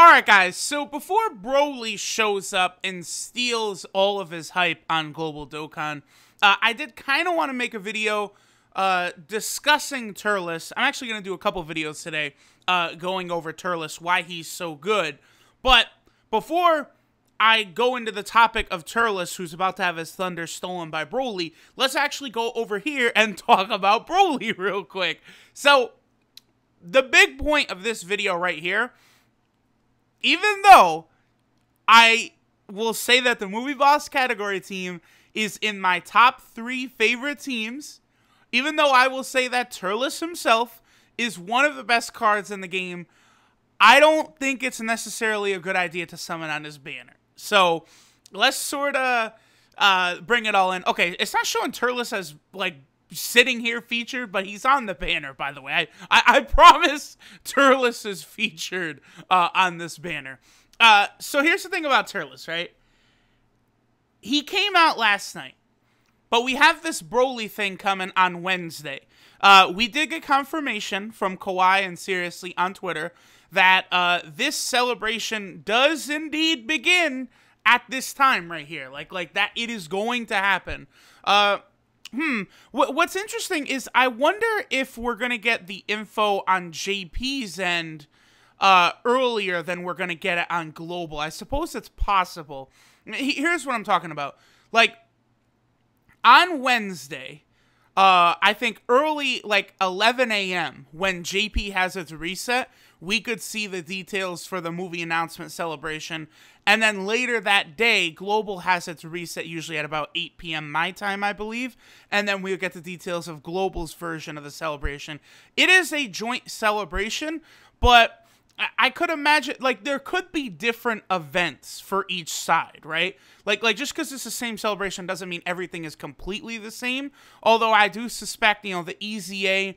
Alright guys, so before Broly shows up and steals all of his hype on Global Dokkan, I did kind of want to make a video discussing TURLES. I'm actually going to do a couple videos today going over TURLES, why he's so good. But before I go into the topic of TURLES, who's about to have his thunder stolen by Broly, let's actually go over here and talk about Broly real quick. So, the big point of this video right here, even though I will say that the Movie Boss category team is in my top 3 favorite teams, even though I will say that TURLES himself is one of the best cards in the game, I don't think it's necessarily a good idea to summon on his banner. So, let's sort of bring it all in. Okay, it's not showing TURLES as, like, sitting here featured, but he's on the banner, by the way. I promise TURLES is featured on this banner. So here's the thing about TURLES, right? He came out last night, but we have this Broly thing coming on Wednesday. We did get confirmation from Kawhi and Seriously on Twitter that this celebration does indeed begin at this time right here. Like that it is going to happen. What's interesting is I wonder if we're going to get the info on JP's end earlier than we're going to get it on Global. I suppose it's possible. Here's what I'm talking about. Like, on Wednesday, I think early, like 11 a.m., when JP has its reset, we could see the details for the movie announcement celebration. And then later that day, Global has its reset usually at about 8 p.m. my time, I believe. And then we'll get the details of Global's version of the celebration. It is a joint celebration, but I could imagine, like, there could be different events for each side, right? Like just because it's the same celebration doesn't mean everything is completely the same. Although I do suspect, you know, the EZA,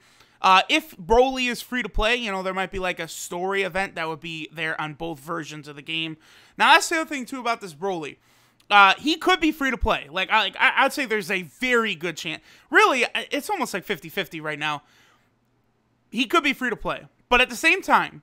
if Broly is free to play, you know, there might be like a story event that would be there on both versions of the game. Now, that's the other thing, too, about this Broly. He could be free to play. I'd say there's a very good chance. Really, it's almost like 50-50 right now. He could be free to play. But at the same time,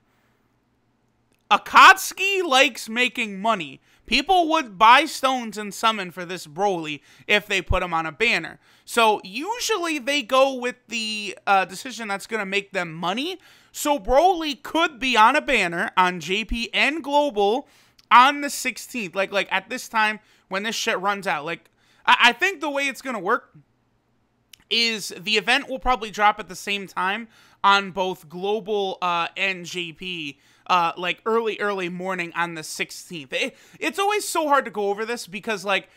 Akatsuki likes making money. People would buy stones and summon for this Broly if they put him on a banner. So usually they go with the decision that's going to make them money. So Broly could be on a banner on JP and Global on the 16th. Like at this time when this shit runs out. Like, I think the way it's going to work is the event will probably drop at the same time on both Global and JP. Like early morning on the 16th. It's always so hard to go over this because, like,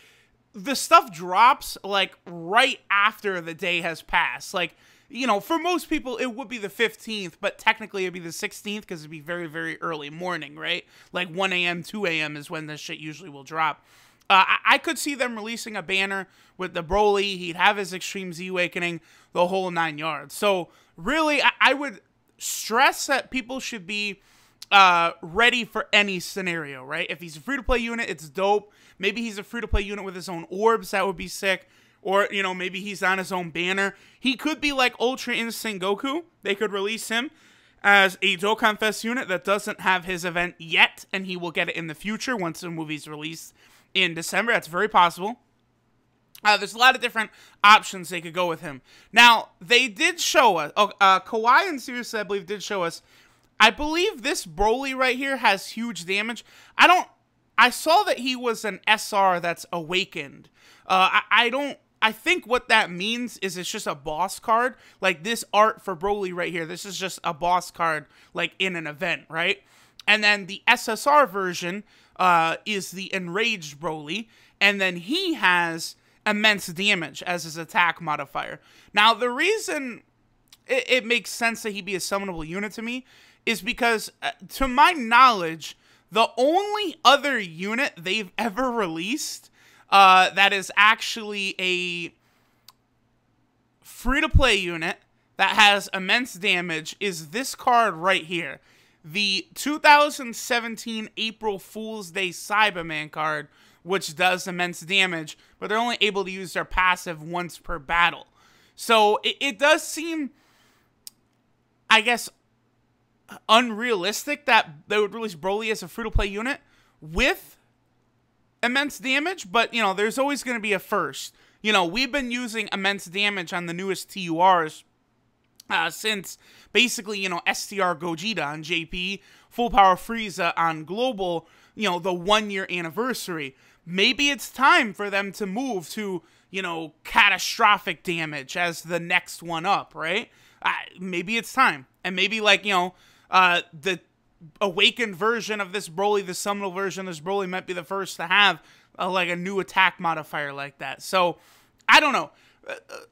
the stuff drops, like, right after the day has passed. Like, you know, for most people, it would be the 15th, but technically it'd be the 16th because it'd be very, very early morning, right? Like, 1 a.m., 2 a.m. is when this shit usually will drop. I could see them releasing a banner with the Broly. He'd have his Extreme Z Awakening, the whole 9 yards. So, really, I would stress that people should be ready for any scenario, right? If he's a free-to-play unit, it's dope. Maybe he's a free-to-play unit with his own orbs, that would be sick. Or, you know, maybe he's on his own banner. He could be like Ultra Instinct Goku. They could release him as a Dokkan Fest unit that doesn't have his event yet, and he will get it in the future once the movie's released in December. That's very possible. There's a lot of different options they could go with him. Now, they did show us, Kawhi and Seriously, I believe, did show us, I believe this Broly right here has huge damage. I saw that he was an SR that's awakened. I think what that means is it's just a boss card. Like this art for Broly right here, this is just a boss card, like in an event, right? And then the SSR version is the Enraged Broly, and then he has immense damage as his attack modifier. Now, the reason it makes sense that he be a summonable unit to me is because, to my knowledge, the only other unit they've ever released that is actually a free-to-play unit that has immense damage is this card right here. The 2017 April Fool's Day Cyberman card, which does immense damage, but they're only able to use their passive once per battle. So it does seem, I guess, unrealistic that they would release Broly as a free-to-play unit with immense damage, but, you know, there's always going to be a first. You know, we've been using immense damage on the newest TURs since basically, you know, STR Gogeta on JP, Full Power Frieza on Global, you know, the 1-year anniversary. Maybe it's time for them to move to, you know, catastrophic damage as the next one up, right? Maybe it's time. And maybe, like, you know, the awakened version of this Broly, the Summonal version of this Broly might be the first to have, like, a new attack modifier like that. So, I don't know.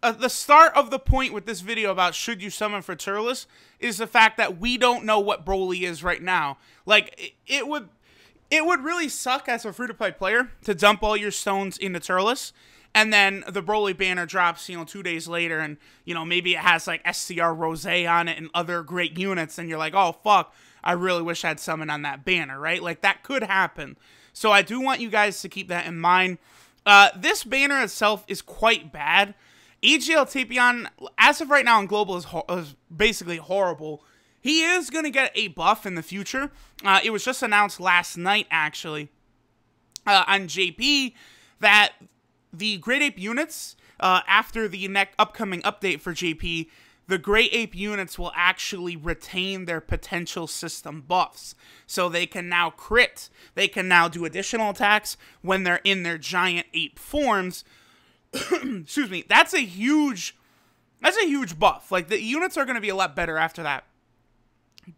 The start of the point with this video about should you summon for TURLES is the fact that we don't know what Broly is right now. Like, it would really suck as a free-to-play player to dump all your stones into TURLES, and then the Broly banner drops, you know, 2 days later, and, you know, maybe it has, like, SCR Rose on it and other great units, and you're like, oh, fuck, I really wish I'd summoned on that banner, right? Like, that could happen. So I do want you guys to keep that in mind. This banner itself is quite bad. AGL Tapion, as of right now in Global, is basically horrible. He is going to get a buff in the future. It was just announced last night, actually, on JP, that the Great Ape units, after the upcoming update for JP, the Great Ape units will actually retain their potential system buffs. So they can now crit. They can now do additional attacks when they're in their giant ape forms. Excuse me. That's a huge buff. Like, the units are going to be a lot better after that.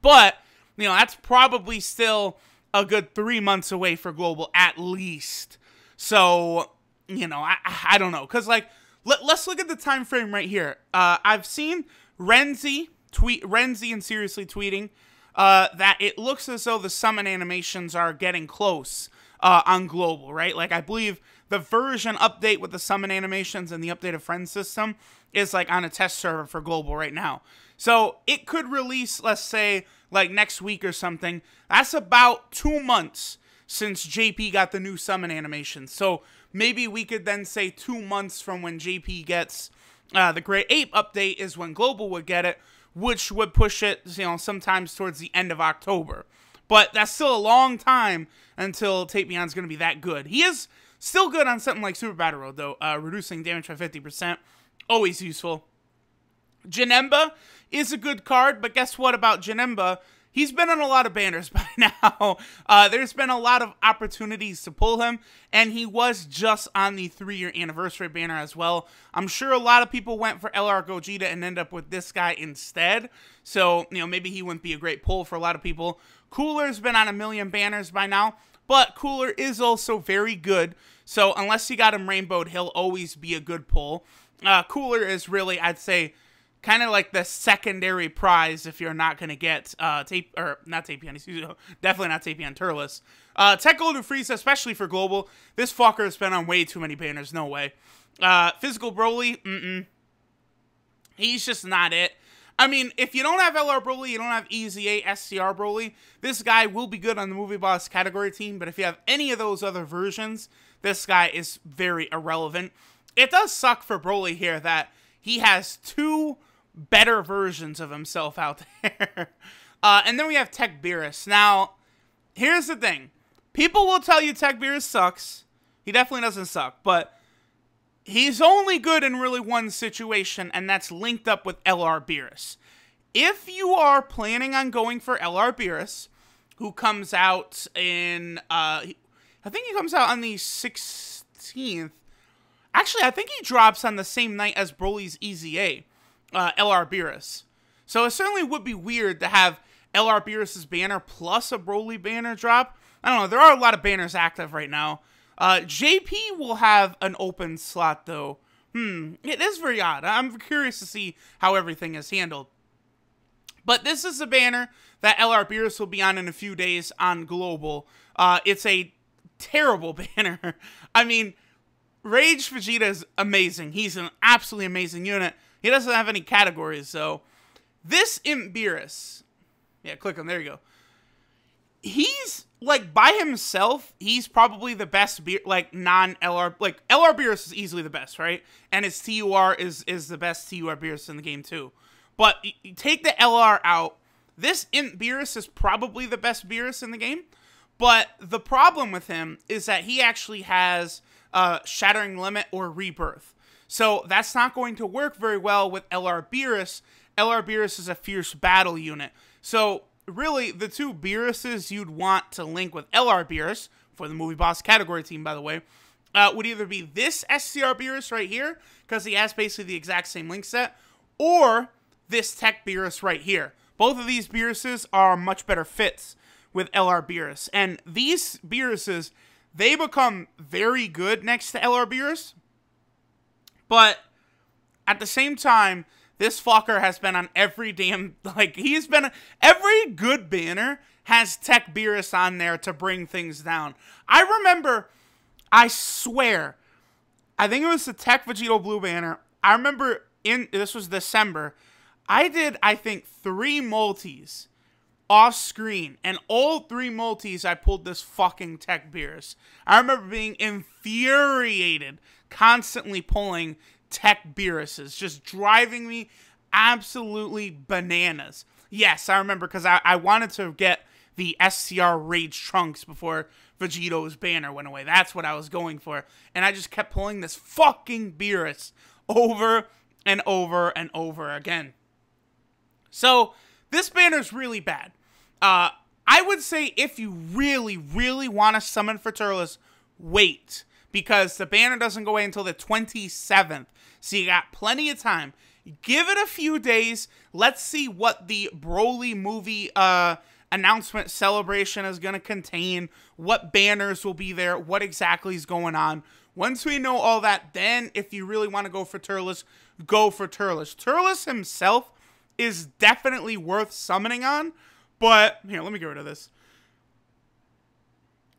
But, you know, that's probably still a good 3 months away for Global, at least. So, you know, I don't know. Because, like, let's look at the time frame right here. I've seen Renzi and Seriously tweeting that it looks as though the summon animations are getting close on Global, right? Like, I believe the version update with the summon animations and the updated friend system is, like, on a test server for Global right now. So it could release, let's say, like, next week or something. That's about 2 months since JP got the new summon animation. So maybe we could then say 2 months from when JP gets the Great Ape update is when Global would get it, which would push it, you know, sometimes towards the end of October. But that's still a long time until Tapion's going to be that good. He is still good on something like Super Battle Road, though, reducing damage by 50%. Always useful. Janemba is a good card, but guess what about Janemba? He's been on a lot of banners by now. There's been a lot of opportunities to pull him, and he was just on the 3-year anniversary banner as well. I'm sure a lot of people went for LR Gogeta and ended up with this guy instead. So, you know, maybe he wouldn't be a great pull for a lot of people. Cooler's been on 1 million banners by now, but Cooler is also very good. So unless you got him rainbowed, he'll always be a good pull. Cooler is really, I'd say, kind of like the secondary prize if you're not going to get not Tapion, excuse me, definitely not Tapion Turles. Tech Golden Frieza, especially for Global, this fucker has been on way too many banners, no way. Physical Broly, he's just not it. I mean, if you don't have LR Broly, you don't have EZA SCR Broly, this guy will be good on the Movie Boss category team, but if you have any of those other versions, this guy is very irrelevant. It does suck for Broly here that he has 2 better versions of himself out there. And then we have Tech Beerus. Now, here's the thing. People will tell you Tech Beerus sucks. He definitely doesn't suck, but he's only good in really one situation, and that's linked up with LR Beerus. If you are planning on going for LR Beerus, who comes out in, I think he comes out on the 16th. Actually, I think he drops on the same night as Broly's EZA, LR Beerus. So it certainly would be weird to have LR Beerus' banner plus a Broly banner drop. I don't know, there are a lot of banners active right now. JP will have an open slot, though. It is very odd. I'm curious to see how everything is handled. But this is a banner that LR Beerus will be on in a few days on Global. It's a terrible banner. I mean, Rage Vegeta is amazing. He's an absolutely amazing unit. He doesn't have any categories, so this Imp Beerus, yeah, click him, there you go. He's, like, by himself, he's probably the best, non-LR, like, LR Beerus is easily the best, right? And his TUR is the best TUR Beerus in the game, too. But you take the LR out, This Int Beerus is probably the best Beerus in the game, but the problem with him is that he actually has Shattering Limit or Rebirth. So that's not going to work very well with LR Beerus. LR Beerus is a fierce battle unit. So really, the two Beeruses you'd want to link with LR Beerus, for the movie boss category team, by the way, would either be this SCR Beerus right here, because he has basically the exact same link set, or this Tech Beerus right here. Both of these Beeruses are much better fits with LR Beerus. And these Beeruses, they become very good next to LR Beerus. But at the same time, this fucker has been on every damn, like, he's been, every good banner has Tech Beerus on there to bring things down. I remember, I swear, I think it was the Tech Vegito Blue banner. I remember this was December, I did, I think, 3 multis off screen, and all 3 multis I pulled this fucking Tech Beerus. I remember being infuriated, constantly pulling Tech Beeruses, just driving me absolutely bananas. Yes, I remember, because I wanted to get the SCR Rage Trunks before Vegito's banner went away. That's what I was going for, and I just kept pulling this fucking Beerus over and over and over again. So, this banner's really bad. I would say if you really, really want to summon for TURLES, wait. Because the banner doesn't go away until the 27th. So you got plenty of time. Give it a few days. Let's see what the Broly movie announcement celebration is going to contain. What banners will be there. What exactly is going on. Once we know all that, then if you really want to go for TURLES, go for TURLES. TURLES himself is definitely worth summoning on, but here, let me get rid of this.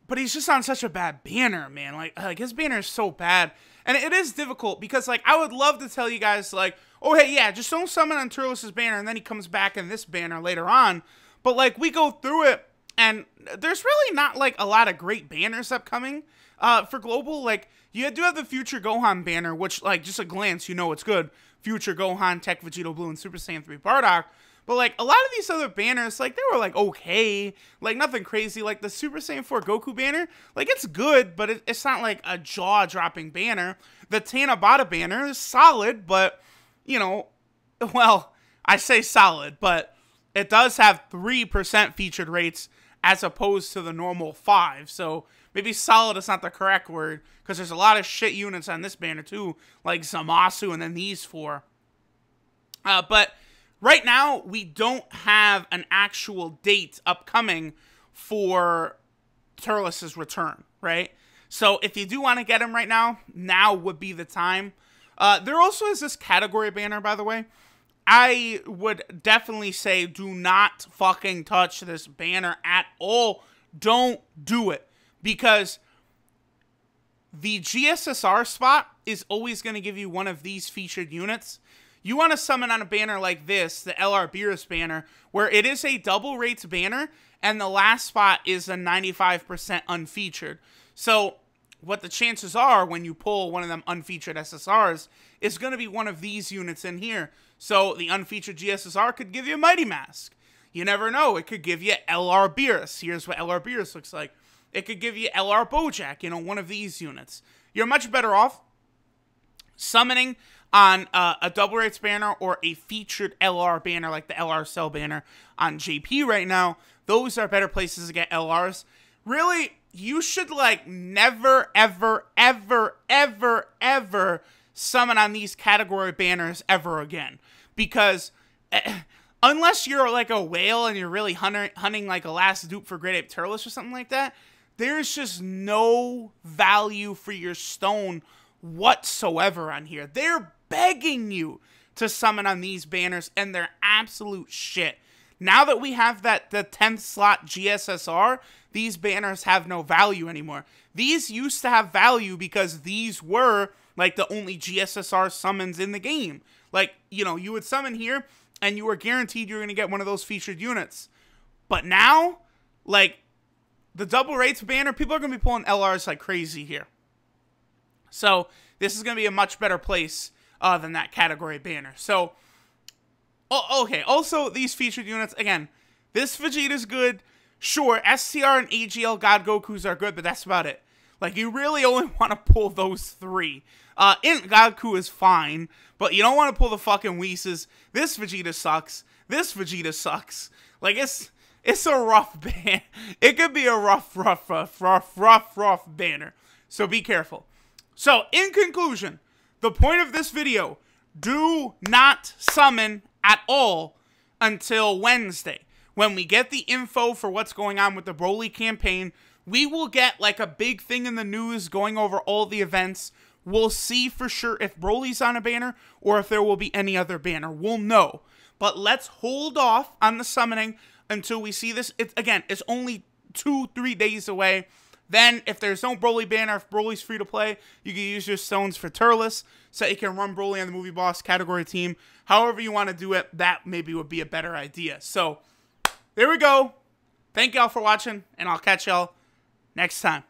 But he's just on such a bad banner, man. Like his banner is so bad, and it is difficult because, like, I would love to tell you guys, like, oh hey, yeah, just don't summon on TURLES' banner, and then he comes back in this banner later on. But like, we go through it, and there's really not like a lot of great banners upcoming for global. Like, you do have the Future Gohan banner, which, like, just a glance, you know it's good. Future Gohan, Tech Vegito Blue, and Super Saiyan 3 Bardock. But, like, a lot of these other banners, like, they were, like, okay. Like, nothing crazy. Like, the Super Saiyan 4 Goku banner, like, it's good, but it's not, like, a jaw-dropping banner. The Tanabata banner is solid, but, you know, well, I say solid, but it does have 3% featured rates as opposed to the normal 5. So, maybe solid is not the correct word, because there's a lot of shit units on this banner, too, like Zamasu and then these 4. But right now, we don't have an actual date upcoming for TURLES' return, right? So if you do want to get him right now, now would be the time. There also is this category banner, by the way. I would definitely say do not fucking touch this banner at all. Don't do it. Because the GSSR spot is always going to give you one of these featured units. You want to summon on a banner like this, the LR Beerus banner, where it is a double rates banner, and the last spot is a 95% unfeatured. So, what the chances are when you pull one of them unfeatured SSRs is going to be one of these units in here. So, the unfeatured GSSR could give you a Mighty Mask. You never know. It could give you LR Beerus. Here's what LR Beerus looks like. It could give you LR Bojack, you know, one of these units. You're much better off summoning on a double rates banner or a featured LR banner like the LR Cell banner on JP right now. Those are better places to get LRs. Really, you should, like, never, ever, ever, ever, ever summon on these category banners ever again. Because unless you're, like, a whale and you're really hunting like, a last dupe for Great Ape TURLES or something like that, there's just no value for your stone whatsoever on here. They're begging you to summon on these banners, and they're absolute shit. Now that we have the 10th slot GSSR, these banners have no value anymore. These used to have value because these were, like, the only GSSR summons in the game. Like, you know, you would summon here, and you were guaranteed you're going to get one of those featured units. But now, like, the double rates banner, people are going to be pulling LRs like crazy here. So, this is going to be a much better place than that category banner. So, okay, also, these featured units, again, This Vegeta's good. Sure, STR and AGL God Gokus are good, but that's about it. Like, you really only want to pull those 3. Int Goku is fine, but you don't want to pull the fucking Whis. This Vegeta sucks. This Vegeta sucks. Like, it's a rough ban. It could be a rough banner. So be careful. So, in conclusion, the point of this video, do not summon at all until Wednesday. When we get the info for what's going on with the Broly campaign, we will get like a big thing in the news going over all the events. We'll see for sure if Broly's on a banner or if there will be any other banner. We'll know. But let's hold off on the summoning until we see this. It's only 2-3 days away. Then, if there's no Broly banner, if Broly's free to play, you can use your stones for TURLES, so you can run Broly on the Movie Boss category team. However you want to do it, that maybe would be a better idea. So, there we go. Thank y'all for watching, and I'll catch y'all next time.